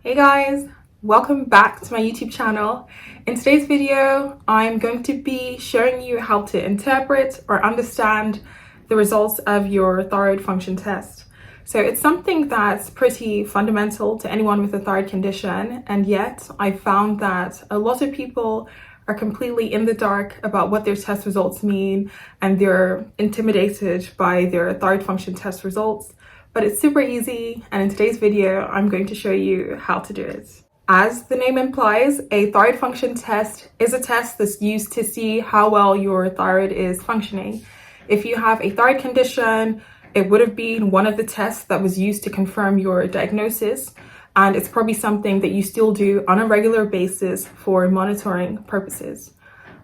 Hey guys, welcome back to my YouTube channel. In today's video, I'm going to be showing you how to interpret or understand the results of your thyroid function test. So it's something that's pretty fundamental to anyone with a thyroid condition, and yet I found that a lot of people are completely in the dark about what their test results mean, and they're intimidated by their thyroid function test results. But it's super easy, and in today's video, I'm going to show you how to do it. As the name implies, a thyroid function test is a test that's used to see how well your thyroid is functioning. If you have a thyroid condition, it would have been one of the tests that was used to confirm your diagnosis, and it's probably something that you still do on a regular basis for monitoring purposes.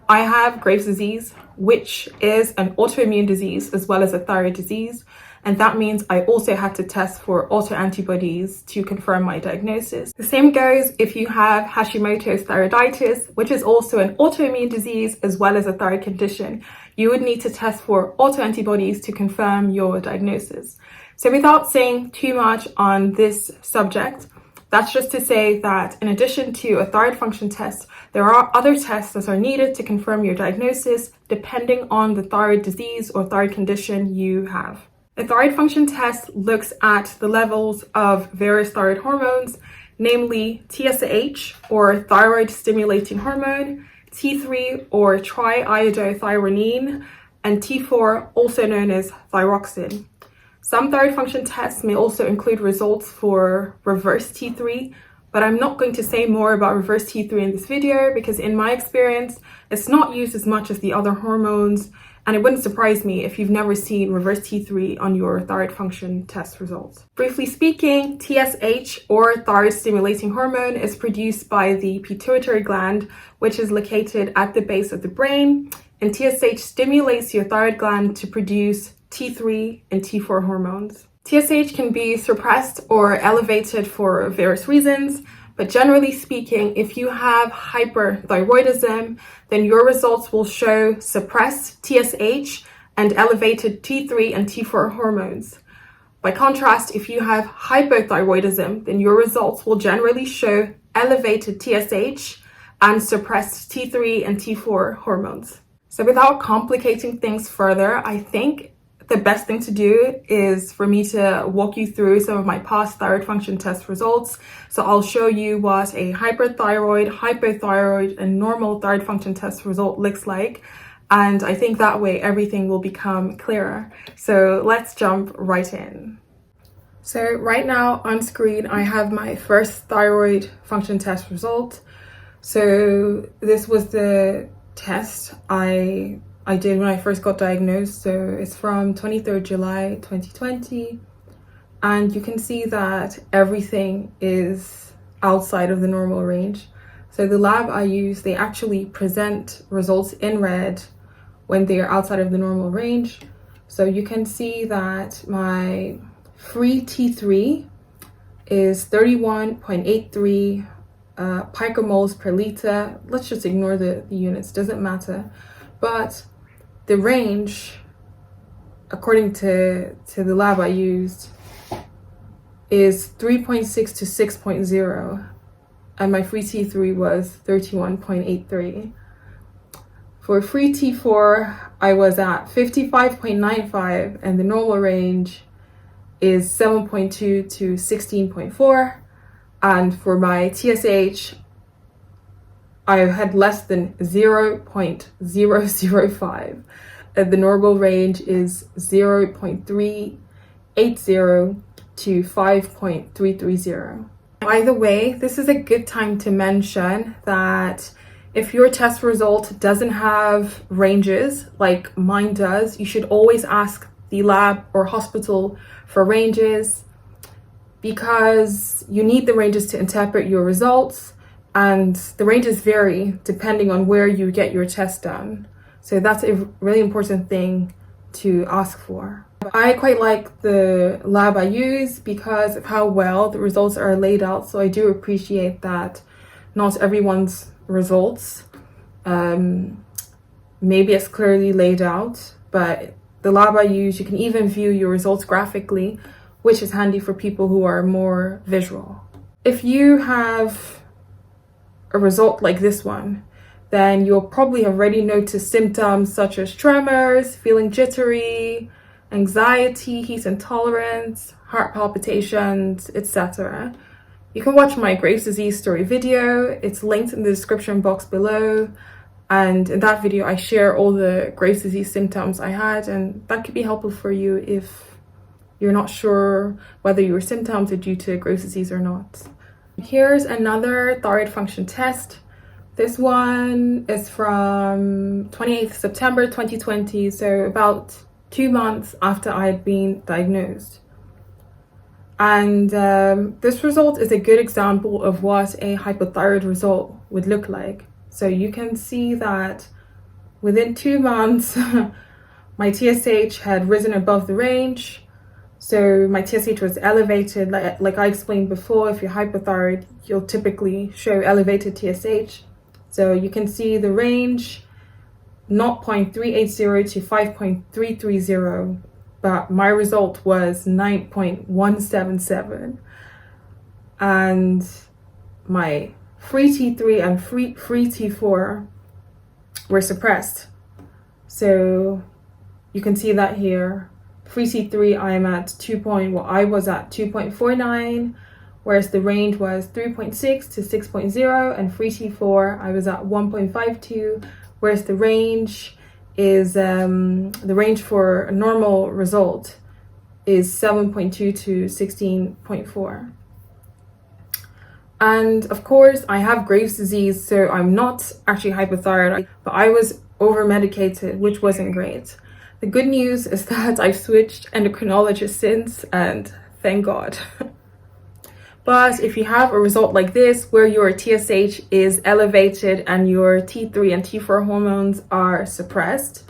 I have Graves' disease, which is an autoimmune disease as well as a thyroid disease. And that means I also had to test for autoantibodies to confirm my diagnosis. The same goes if you have Hashimoto's thyroiditis, which is also an autoimmune disease as well as a thyroid condition. You would need to test for autoantibodies to confirm your diagnosis. So without saying too much on this subject, that's just to say that in addition to a thyroid function test, there are other tests that are needed to confirm your diagnosis depending on the thyroid disease or thyroid condition you have. A thyroid function test looks at the levels of various thyroid hormones, namely TSH or thyroid stimulating hormone, T3 or triiodothyronine, and T4, also known as thyroxine. Some thyroid function tests may also include results for reverse T3, but I'm not going to say more about reverse T3 in this video because in my experience, it's not used as much as the other hormones, and it wouldn't surprise me if you've never seen reverse T3 on your thyroid function test results. Briefly speaking, TSH or thyroid stimulating hormone is produced by the pituitary gland, which is located at the base of the brain, and TSH stimulates your thyroid gland to produce T3 and T4 hormones. TSH can be suppressed or elevated for various reasons, but generally speaking, if you have hyperthyroidism, then your results will show suppressed TSH and elevated T3 and T4 hormones. By contrast, if you have hypothyroidism, then your results will generally show elevated TSH and suppressed T3 and T4 hormones. So without complicating things further, I think the best thing to do is for me to walk you through some of my past thyroid function test results. So I'll show you what a hyperthyroid, hypothyroid, and normal thyroid function test result looks like. And I think that way everything will become clearer. So let's jump right in. So right now on screen, I have my first thyroid function test result. So this was the test I did when I first got diagnosed. So it's from 23rd July 2020, and you can see that everything is outside of the normal range. So the lab I use, they actually present results in red when they are outside of the normal range. So you can see that my free T3 is 31.83 picomoles per liter. Let's just ignore the units, doesn't matter. But the range, according to the lab I used, is 3.6 to 6.0, and my free T3 was 31.83. For free T4, I was at 55.95, and the normal range is 7.2 to 16.4. And for my TSH, I had less than 0.005. The normal range is 0.380 to 5.330. By the way, this is a good time to mention that if your test result doesn't have ranges like mine does, you should always ask the lab or hospital for ranges because you need the ranges to interpret your results. And the ranges vary depending on where you get your test done. So that's a really important thing to ask for. I quite like the lab I use because of how well the results are laid out. So I do appreciate that not everyone's results maybe it's clearly laid out, but the lab I use, you can even view your results graphically, which is handy for people who are more visual. If you have a result like this one, then you'll probably have already noticed symptoms such as tremors, feeling jittery, anxiety, heat intolerance, heart palpitations, etc. You can watch my Graves' disease story video. It's linked in the description box below. And in that video, I share all the Graves' disease symptoms I had, and that could be helpful for you if you're not sure whether your symptoms are due to Graves' disease or not. Here's another thyroid function test. This one is from 28th September 2020, so about 2 months after I had been diagnosed. And this result is a good example of what a hypothyroid result would look like. So you can see that within 2 months, my TSH had risen above the range. So my TSH was elevated, like I explained before. If you're hypothyroid, you'll typically show elevated TSH. So you can see the range 0.380 to 5.330, but my result was 9.177. And my free T3 and free T4 were suppressed. So you can see that here. Free T3, I was at 2.49, whereas the range was 3.6 to 6.0, and free T4, I was at 1.52, whereas the range is the range for a normal result is 7.2 to 16.4. And of course, I have Graves' disease, so I'm not actually hypothyroid, but I was over-medicated, which wasn't great. The good news is that I've switched endocrinologists since, and thank God. But if you have a result like this, where your TSH is elevated and your T3 and T4 hormones are suppressed,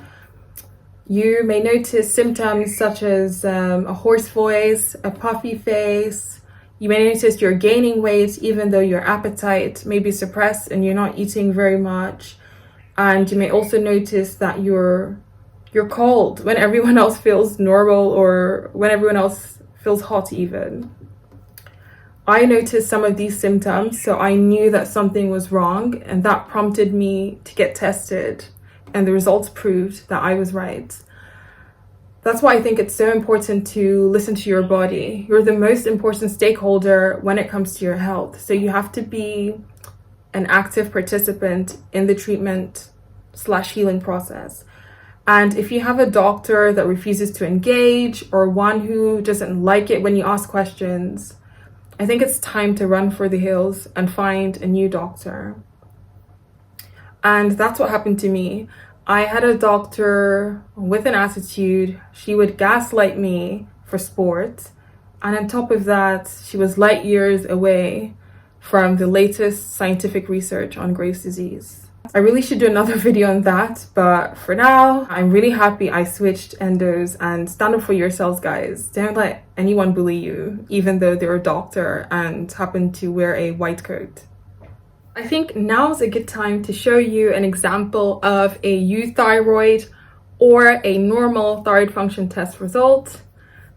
you may notice symptoms such as a hoarse voice, a puffy face. You may notice you're gaining weight even though your appetite may be suppressed and you're not eating very much. And you may also notice that you're cold when everyone else feels normal, or when everyone else feels hot even. I noticed some of these symptoms, so I knew that something was wrong, and that prompted me to get tested, and the results proved that I was right. That's why I think it's so important to listen to your body. You're the most important stakeholder when it comes to your health, so you have to be an active participant in the treatment/healing process. And if you have a doctor that refuses to engage, or one who doesn't like it when you ask questions, I think it's time to run for the hills and find a new doctor. And that's what happened to me. I had a doctor with an attitude. She would gaslight me for sport. And on top of that, she was light years away from the latest scientific research on Graves' disease. I really should do another video on that, but for now, I'm really happy I switched endos, and stand up for yourselves, guys. Don't let anyone bully you, even though they're a doctor and happen to wear a white coat. I think now's a good time to show you an example of a euthyroid or a normal thyroid function test result.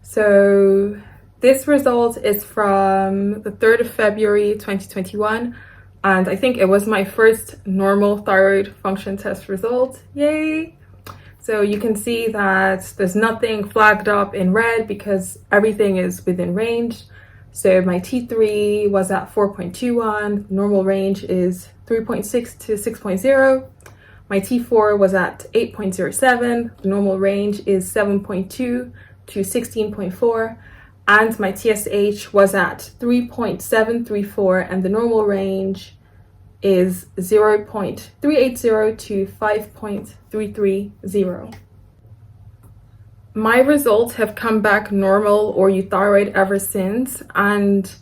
So this result is from the 3rd of February 2021. And I think it was my first normal thyroid function test result. Yay! So you can see that there's nothing flagged up in red because everything is within range. So my T3 was at 4.21, normal range is 3.6 to 6.0. My T4 was at 8.07, the normal range is 7.2 to 16.4. And my TSH was at 3.734, and the normal range is 0.380 to 5.330. My results have come back normal or euthyroid ever since, and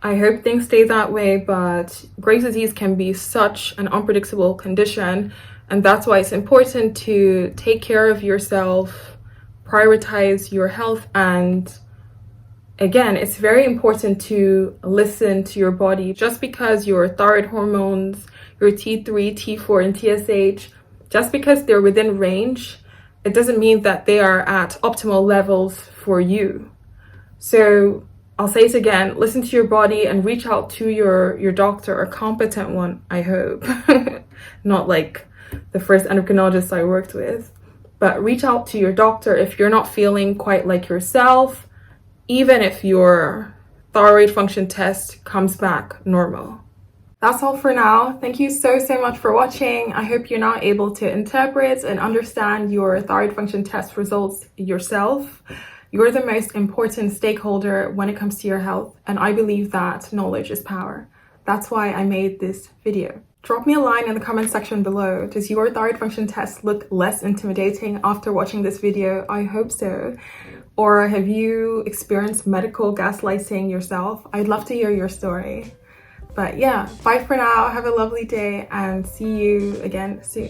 I hope things stay that way, but Graves' disease can be such an unpredictable condition, and that's why it's important to take care of yourself, prioritize your health, and again, it's very important to listen to your body. Just because your thyroid hormones, your T3, T4, and TSH, just because they're within range, it doesn't mean that they are at optimal levels for you. So I'll say it again, listen to your body and reach out to your doctor, a competent one, I hope. Not like the first endocrinologist I worked with. But reach out to your doctor if you're not feeling quite like yourself, even if your thyroid function test comes back normal. That's all for now. Thank you so much for watching. I hope you're now able to interpret and understand your thyroid function test results yourself. You're the most important stakeholder when it comes to your health, and I believe that knowledge is power. That's why I made this video. Drop me a line in the comment section below. Does your thyroid function test look less intimidating after watching this video? I hope so. Or have you experienced medical gaslighting yourself? I'd love to hear your story. But yeah, bye for now. Have a lovely day and see you again soon.